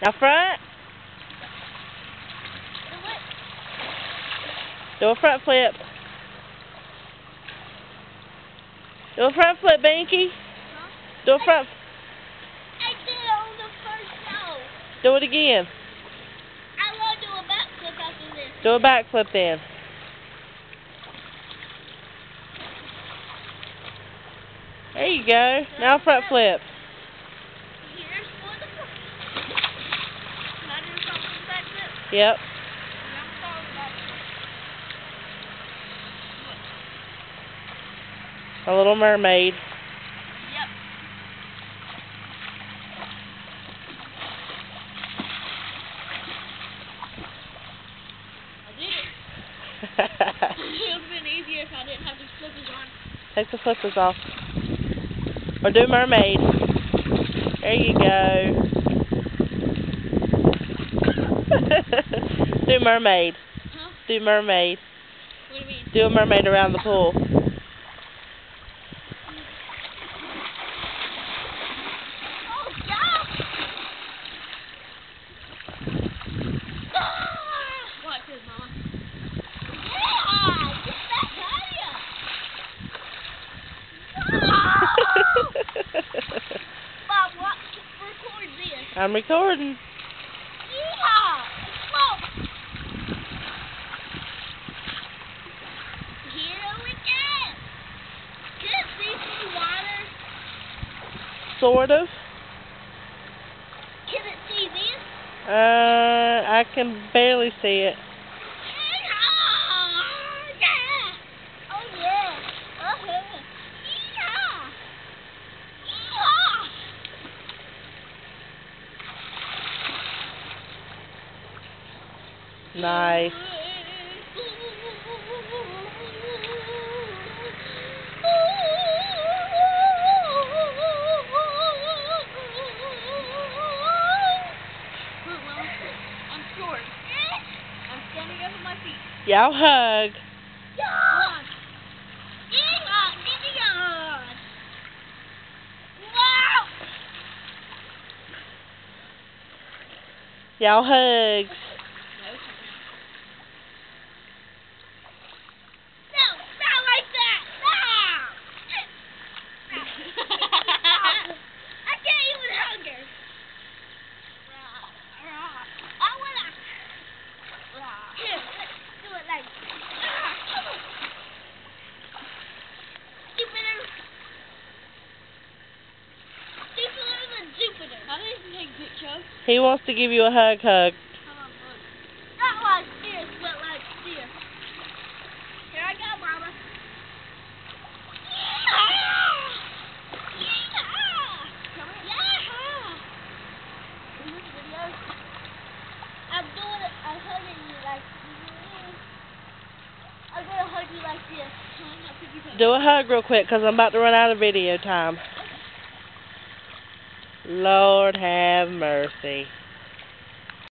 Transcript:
Now front. Do a front flip. Do a front flip, Binky. Huh? Do a front. I did it on the first go. Do it again. I want to do a backflip after this. Do a backflip then. There you go. Now front flip. Here's for the front. Can I do something with the backflip? Yep. A Little Mermaid. Yep. I did it. It would have been easier if I didn't have the flippers on. Take the flippers off. Or do mermaid. There you go. Do mermaid. Huh? Do mermaid. What do you mean? Do a mermaid around the pool. Watch this, Mama. Yeah! Get back Bob, what? Record this. I'm recording. Yeehaw! Smoke! Here we go! Can it see through the water? Sort of. Can it see this? I can barely see it. Nice. I'm short. I'm standing up on my feet. Y'all hug. Y'all hugs. No, not like that. No. I can't even hug her. I wanna. Here, let's do it like. Jupiter. Jupiter than Jupiter. How do you take pictures? He wants to give you a hug. Not like this, but like this. Here I go, Mama. I'm doing it. I'm hugging you like this. I'm gonna hug you like this. Do a hug real quick, because I'm about to run out of video time. Lord have mercy.